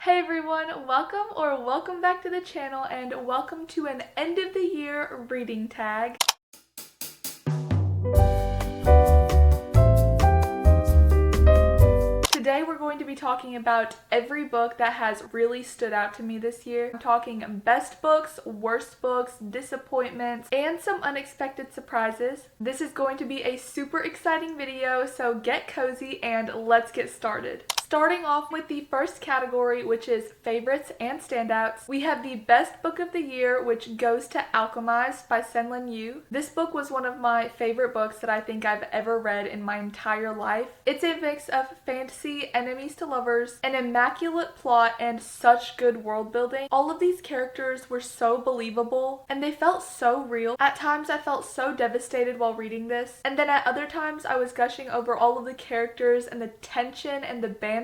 Hey everyone, welcome back to the channel and welcome to an end of the year reading tag. Today we're going to be talking about every book that has really stood out to me this year. I'm talking best books, worst books, disappointments, and some unexpected surprises. This is going to be a super exciting video, so get cozy and let's get started. Starting off with the first category, which is favorites and standouts, we have the best book of the year, which goes to Alchemized by Senlin Yu. This book was one of my favorite books that I think I've ever read in my entire life. It's a mix of fantasy, enemies to lovers, an immaculate plot, and such good world building. All of these characters were so believable, and they felt so real. At times I felt so devastated while reading this, and then at other times I was gushing over all of the characters and the tension and the banter.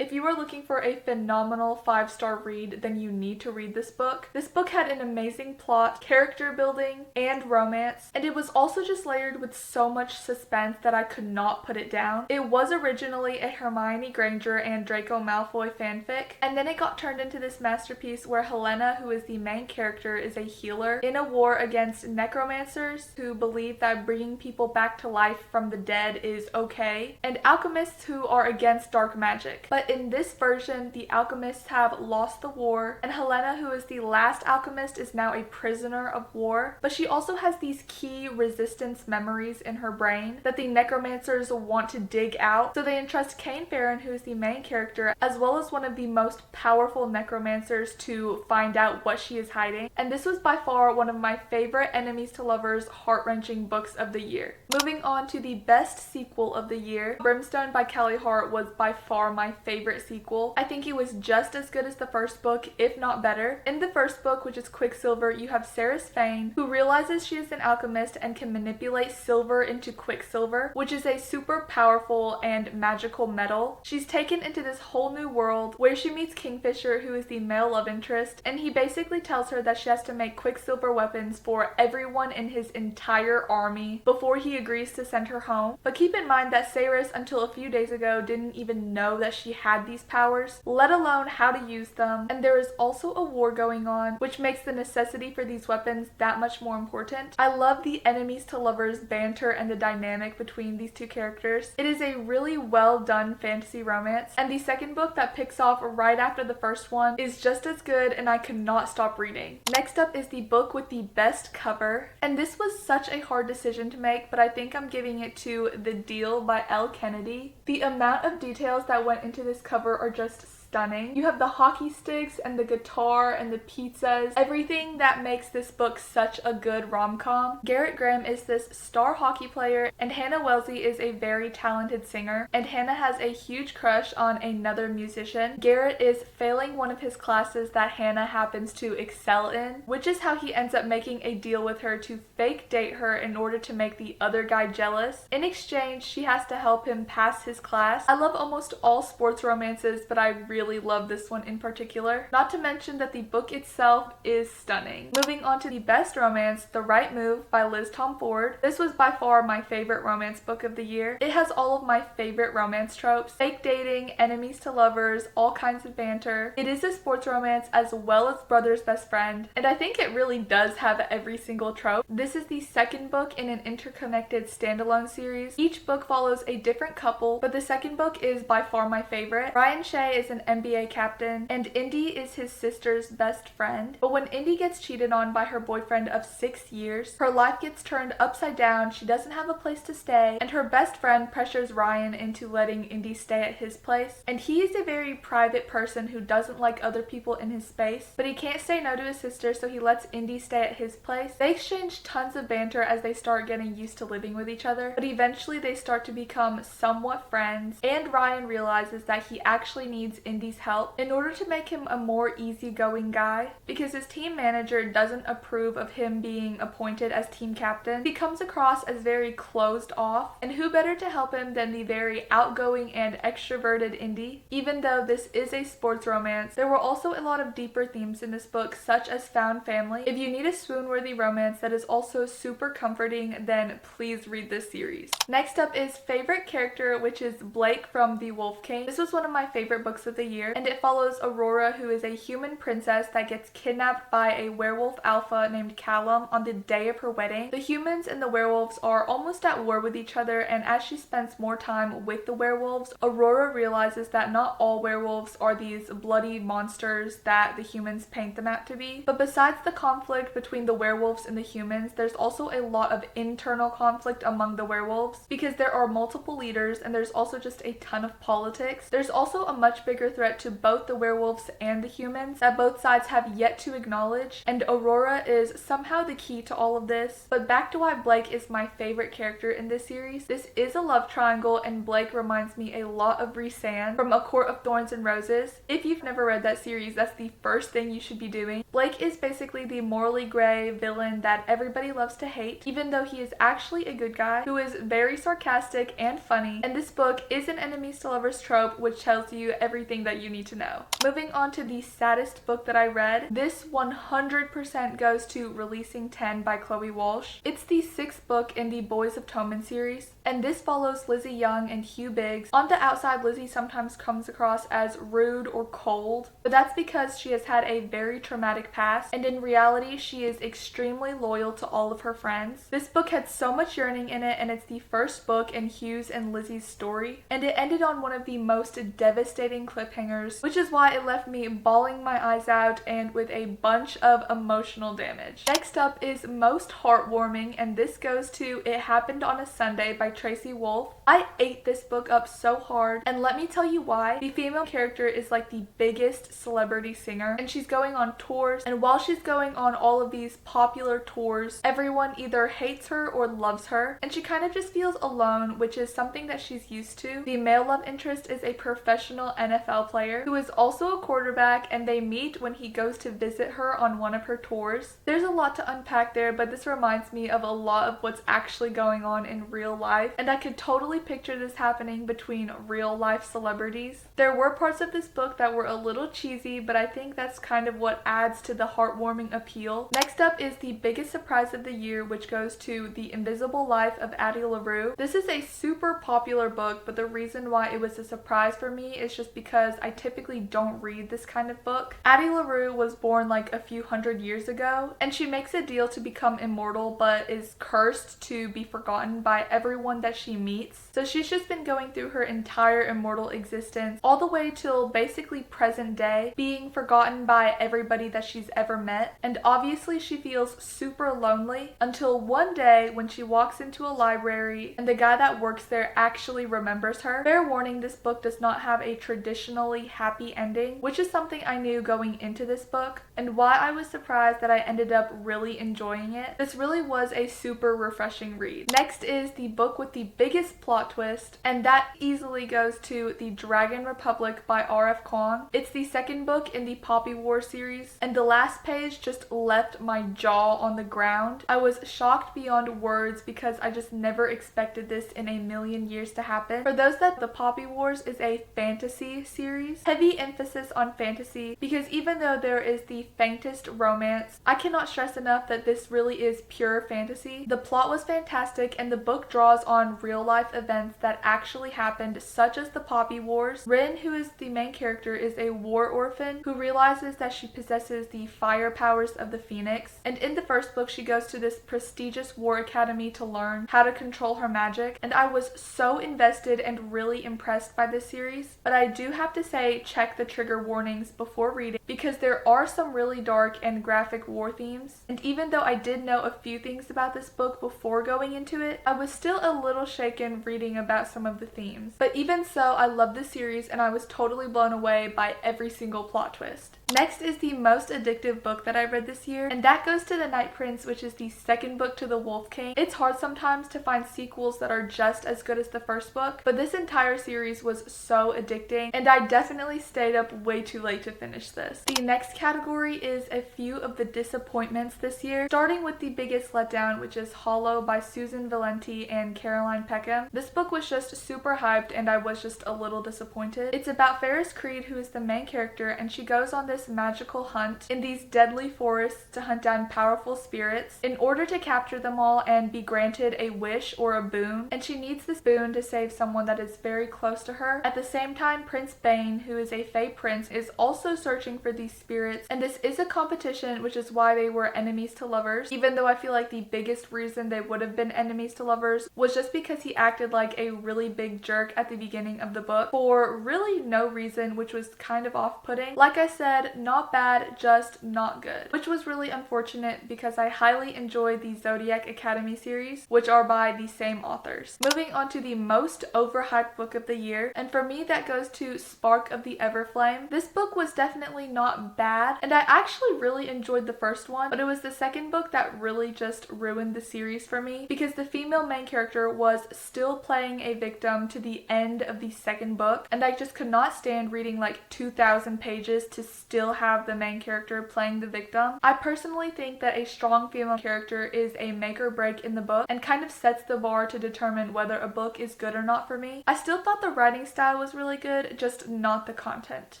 If you are looking for a phenomenal 5-star read, then you need to read this book. This book had an amazing plot, character building, and romance, and it was also just layered with so much suspense that I could not put it down. It was originally a Hermione Granger and Draco Malfoy fanfic, and then it got turned into this masterpiece where Helena, who is the main character, is a healer in a war against necromancers who believe that bringing people back to life from the dead is okay, and alchemists who are against dark magic. But in this version, the alchemists have lost the war, and Helena, who is the last alchemist, is now a prisoner of war. But she also has these key resistance memories in her brain that the necromancers want to dig out, so they entrust Kane Farron, who is the main character, as well as one of the most powerful necromancers, to find out what she is hiding. And this was by far one of my favorite enemies to lovers, heart-wrenching books of the year. Moving on to the best sequel of the year, Brimstone by Callie Hart was by far my favorite sequel. I think it was just as good as the first book, if not better. In the first book, which is Quicksilver, you have Ceres Fane, who realizes she is an alchemist and can manipulate silver into Quicksilver, which is a super powerful and magical metal. She's taken into this whole new world where she meets Kingfisher, who is the male love interest, and he basically tells her that she has to make Quicksilver weapons for everyone in his entire army before he agrees to send her home. But keep in mind that Ceres, until a few days ago, didn't even know that she had these powers, let alone how to use them, and there is also a war going on, which makes the necessity for these weapons that much more important. I love the enemies to lovers banter and the dynamic between these two characters. It is a really well done fantasy romance, and the second book that picks off right after the first one is just as good, and I could not stop reading. Next up is the book with the best cover, and this was such a hard decision to make, but I think I'm giving it to The Deal by Elle Kennedy. The amount of details that went into this cover are just stunning. You have the hockey sticks and the guitar and the pizzas, everything that makes this book such a good rom-com. Garrett Graham is this star hockey player, and Hannah Wellesley is a very talented singer, and Hannah has a huge crush on another musician. Garrett is failing one of his classes that Hannah happens to excel in, which is how he ends up making a deal with her to fake date her in order to make the other guy jealous. In exchange, she has to help him pass his class. I love almost all sports romances, but I really love this one in particular. Not to mention that the book itself is stunning. Moving on to the best romance, The Right Move by Liz Tom Ford. This was by far my favorite romance book of the year. It has all of my favorite romance tropes: fake dating, enemies to lovers, all kinds of banter. It is a sports romance as well as brother's best friend, and I think it really does have every single trope. This is the second book in an interconnected standalone series. Each book follows a different couple, but the second book is by far my favorite. Ryan Shea is an NBA captain, and Indy is his sister's best friend. But when Indy gets cheated on by her boyfriend of 6 years, her life gets turned upside down, she doesn't have a place to stay, and her best friend pressures Ryan into letting Indy stay at his place. And he is a very private person who doesn't like other people in his space, but he can't say no to his sister, so he lets Indy stay at his place. They exchange tons of banter as they start getting used to living with each other, but eventually they start to become somewhat friends, and Ryan realizes that he actually needs Indy's help in order to make him a more easygoing guy, because his team manager doesn't approve of him being appointed as team captain. He comes across as very closed off, and who better to help him than the very outgoing and extroverted Indy? Even though this is a sports romance, there were also a lot of deeper themes in this book, such as found family. If you need a swoon-worthy romance that is also super comforting, then please read this series. Next up is favorite character, which is Blake from The Wolf King. This was one of my favorite books of the year, and it follows Aurora, who is a human princess that gets kidnapped by a werewolf alpha named Callum on the day of her wedding. The humans and the werewolves are almost at war with each other, and as she spends more time with the werewolves, Aurora realizes that not all werewolves are these bloody monsters that the humans paint them out to be. But besides the conflict between the werewolves and the humans, there's also a lot of internal conflict among the werewolves because there are multiple leaders and there's also just a ton of politics. There's also a much bigger threat to both the werewolves and the humans that both sides have yet to acknowledge, and Aurora is somehow the key to all of this. But back to why Blake is my favorite character in this series. This is a love triangle, and Blake reminds me a lot of Rhysand from A Court of Thorns and Roses. If you've never read that series, that's the first thing you should be doing. Blake is basically the morally gray villain that everybody loves to hate, even though he is actually a good guy who is very sarcastic and funny, and this book is an enemies to lovers trope, which tells you everything that you need to know. Moving on to the saddest book that I read, this 100% goes to Releasing 10 by Chloe Walsh. It's the 6th book in the Boys of Tommen series, and this follows Lizzie Young and Hugh Biggs. On the outside, Lizzie sometimes comes across as rude or cold, but that's because she has had a very traumatic past, and in reality, she is extremely loyal to all of her friends. This book had so much yearning in it, and it's the first book in Hugh's and Lizzie's story, and it ended on one of the most devastating cliffhangers, which is why it left me bawling my eyes out and with a bunch of emotional damage. Next up is Most Heartwarming, and this goes to It Happened on a Sunday by Tracy Wolff. I ate this book up so hard, and let me tell you why. The female character is like the biggest celebrity singer, and she's going on tours, and while she's going on all of these popular tours, everyone either hates her or loves her, and she kind of just feels alone, which is something that she's used to. The male love interest is a professional NFL player who is also a quarterback, and they meet when he goes to visit her on one of her tours. There's a lot to unpack there, but this reminds me of a lot of what's actually going on in real life, and I could totally picture this happening between real life celebrities. There were parts of this book that were a little cheesy, but I think that's kind of what adds to the heartwarming appeal. Next up is the biggest surprise of the year, which goes to The Invisible Life of Addie LaRue. This is a super popular book, but the reason why it was a surprise for me is just because I typically don't read this kind of book. Addie LaRue was born like a few hundred years ago, and she makes a deal to become immortal, but is cursed to be forgotten by everyone that she meets. So she's just been going through her entire immortal existence, all the way till basically present day, being forgotten by everybody that she's ever met. And obviously she feels super lonely until one day when she walks into a library and the guy that works there actually remembers her. Fair warning, this book does not have a traditionally happy ending, which is something I knew going into this book, and why I was surprised that I ended up really enjoying it. This really was a super refreshing read. Next is the book with the biggest plot twist, and that easily goes to The Dragon Republic by R.F. Kuang. It's the 2nd book in the Poppy War series, and the last page just left my jaw on the ground. I was shocked beyond words because I just never expected this in a million years to happen. For those that the Poppy Wars is a fantasy series, heavy emphasis on fantasy, because even though there is the faintest romance, I cannot stress enough that this really is pure fantasy. The plot was fantastic, and the book draws on real life events that actually happened, such as the Poppy Wars. Rin, who is the main character, is a war orphan who realizes that she possesses the fire powers of the Phoenix, and in the first book she goes to this prestigious war academy to learn how to control her magic, and I was so invested and really impressed by this series. But I do have to say, check the trigger warnings before reading, because there are some really dark and graphic war themes, and even though I did know a few things about this book before going into it, I was still a little shaken reading about some of the themes. But even so, I love this series, and I was totally blown away by every single plot twist. Next is the most addictive book that I read this year, and that goes to The Night Prince, which is the 2nd book to The Wolf King. It's hard sometimes to find sequels that are just as good as the first book, but this entire series was so addicting, and I definitely stayed up way too late to finish this. The next category is a few of the disappointments this year, starting with the biggest letdown, which is Hollow by Susan Valenti and Carrie Caroline Peckham. This book was just super hyped and I was just a little disappointed. It's about Ferris Creed, who is the main character, and she goes on this magical hunt in these deadly forests to hunt down powerful spirits in order to capture them all and be granted a wish or a boon. And she needs this boon to save someone that is very close to her. At the same time, Prince Bane, who is a Fey prince, is also searching for these spirits, and this is a competition, which is why they were enemies to lovers, even though I feel like the biggest reason they would have been enemies to lovers was just because he acted like a really big jerk at the beginning of the book for really no reason, which was kind of off-putting. Like I said, not bad, just not good, which was really unfortunate because I highly enjoyed the Zodiac Academy series, which are by the same authors. Moving on to the most overhyped book of the year, and for me that goes to Spark of the Everflame. This book was definitely not bad, and I actually really enjoyed the first one, but it was the second book that really just ruined the series for me because the female main character was still playing a victim to the end of the second book, and I just could not stand reading like 2,000 pages to still have the main character playing the victim. I personally think that a strong female character is a make or break in the book and kind of sets the bar to determine whether a book is good or not for me. I still thought the writing style was really good, just not the content.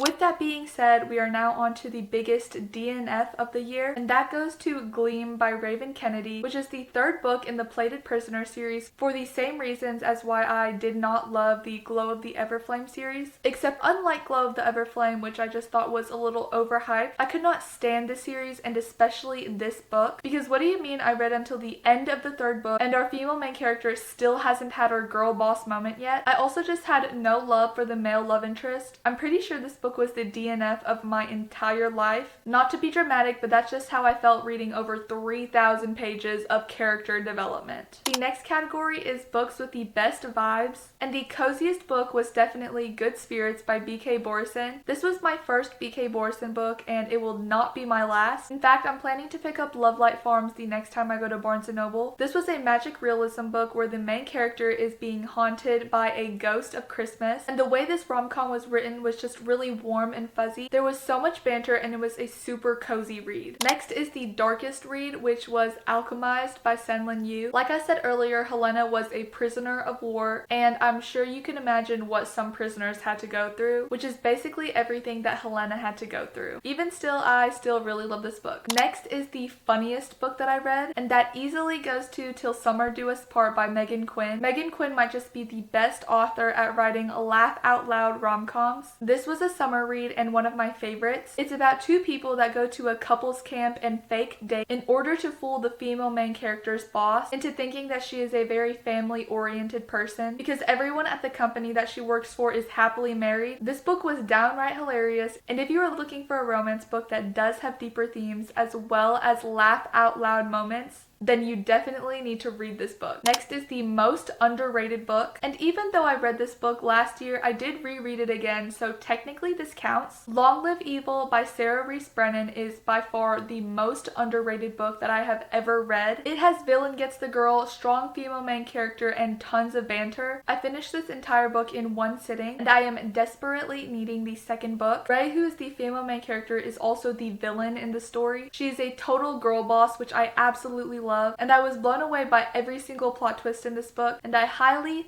With that being said, we are now on to the biggest DNF of the year, and that goes to Gleam by Raven Kennedy, which is the third book in the Plated Prisoner series for the same reasons as why I did not love the Glow of the Everflame series. Except unlike Glow of the Everflame, which I just thought was a little overhyped, I could not stand this series, and especially this book, because what do you mean I read until the end of the third book and our female main character still hasn't had her girl boss moment yet? I also just had no love for the male love interest. I'm pretty sure this book was the DNF of my entire life. Not to be dramatic, but that's just how I felt reading over 3,000 pages of character development. The next category is books with the best vibes, and the coziest book was definitely Good Spirits by B.K. Borison. This was my first B.K. Borison book, and it will not be my last. In fact, I'm planning to pick up Love Light Farms the next time I go to Barnes & Noble. This was a magic realism book where the main character is being haunted by a ghost of Christmas, and the way this rom-com was written was just really warm and fuzzy. There was so much banter and it was a super cozy read. Next is the darkest read, which was Alchemized by Senlin Yu. Like I said earlier, Helena was a prisoner of war, and I'm sure you can imagine what some prisoners had to go through, which is basically everything that Helena had to go through. Even still, I still really love this book. Next is the funniest book that I read, and that easily goes to Till Summer Do Us Part by Megan Quinn. Megan Quinn might just be the best author at writing laugh out loud rom-coms. This was a summer read and one of my favorites. It's about two people that go to a couples camp and fake date in order to fool the female main character's boss into thinking that she is a very family-oriented person because everyone at the company that she works for is happily married. This book was downright hilarious, and if you are looking for a romance book that does have deeper themes as well as laugh out loud moments, then you definitely need to read this book. Next is the most underrated book, and even though I read this book last year, I did reread it again, so technically this counts. Long Live Evil by Sarah Reese Brennan is by far the most underrated book that I have ever read. It has villain gets the girl, strong female main character, and tons of banter. I finished this entire book in one sitting, and I am desperately needing the second book. Ray, who is the female main character, is also the villain in the story. She is a total girl boss, which I absolutely love, and I was blown away by every single plot twist in this book, and I highly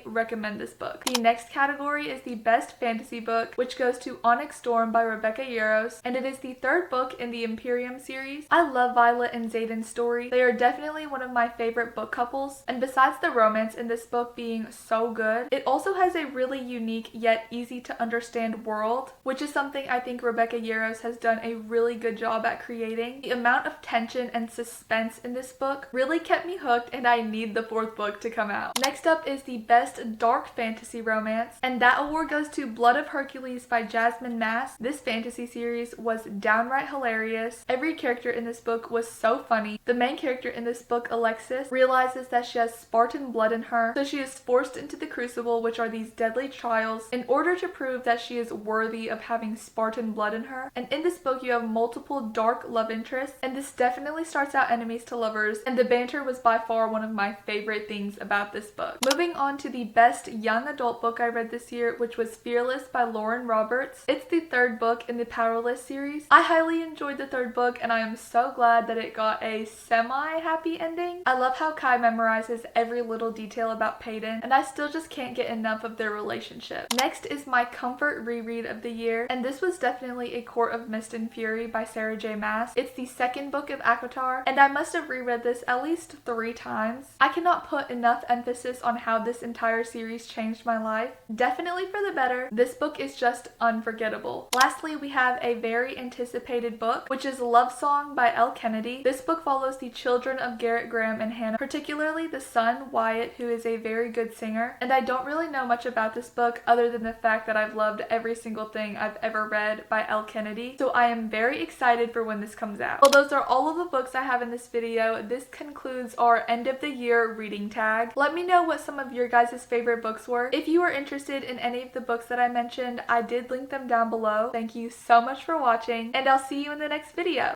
recommend this book. The next category is the best fantasy book, which goes to Onyx Storm by Rebecca Yarros, and it is the third book in the Imperium series. I love Violet and Xaden's story. They are definitely one of my favorite book couples, and besides the romance in this book being so good, it also has a really unique yet easy to understand world, which is something I think Rebecca Yarros has done a really good job at creating. The amount of tension and suspense in this book really kept me hooked, and I need the fourth book to come out. Next up is the best dark fantasy romance, and that award goes to Blood of Hercules by Jasmine Mass. This fantasy series was downright hilarious. Every character in this book was so funny. The main character in this book, Alexis, realizes that she has Spartan blood in her, so she is forced into the Crucible, which are these deadly trials, in order to prove that she is worthy of having Spartan blood in her. And in this book you have multiple dark love interests, and this definitely starts out enemies to lovers, and the banter was by far one of my favorite things about this book. Moving Moving on to the best young adult book I read this year, which was Fearless by Lauren Roberts. It's the third book in the Powerless series. I highly enjoyed the third book and I am so glad that it got a semi-happy ending. I love how Kai memorizes every little detail about Peyton and I still just can't get enough of their relationship. Next is my comfort reread of the year, and this was definitely A Court of Mist and Fury by Sarah J. Maas. It's the second book of ACOTAR and I must have reread this at least 3 times. I cannot put enough emphasis on how this entire series changed my life. Definitely for the better. This book is just unforgettable. Lastly, we have a very anticipated book, which is Love Song by Elle Kennedy. This book follows the children of Garrett Graham and Hannah, particularly the son, Wyatt, who is a very good singer. And I don't really know much about this book other than the fact that I've loved every single thing I've ever read by Elle Kennedy. So I am very excited for when this comes out. Well, those are all of the books I have in this video. This concludes our end of the year reading tag. Let me know what some of your guys' favorite books were. If you are interested in any of the books that I mentioned, I did link them down below. Thank you so much for watching, and I'll see you in the next video.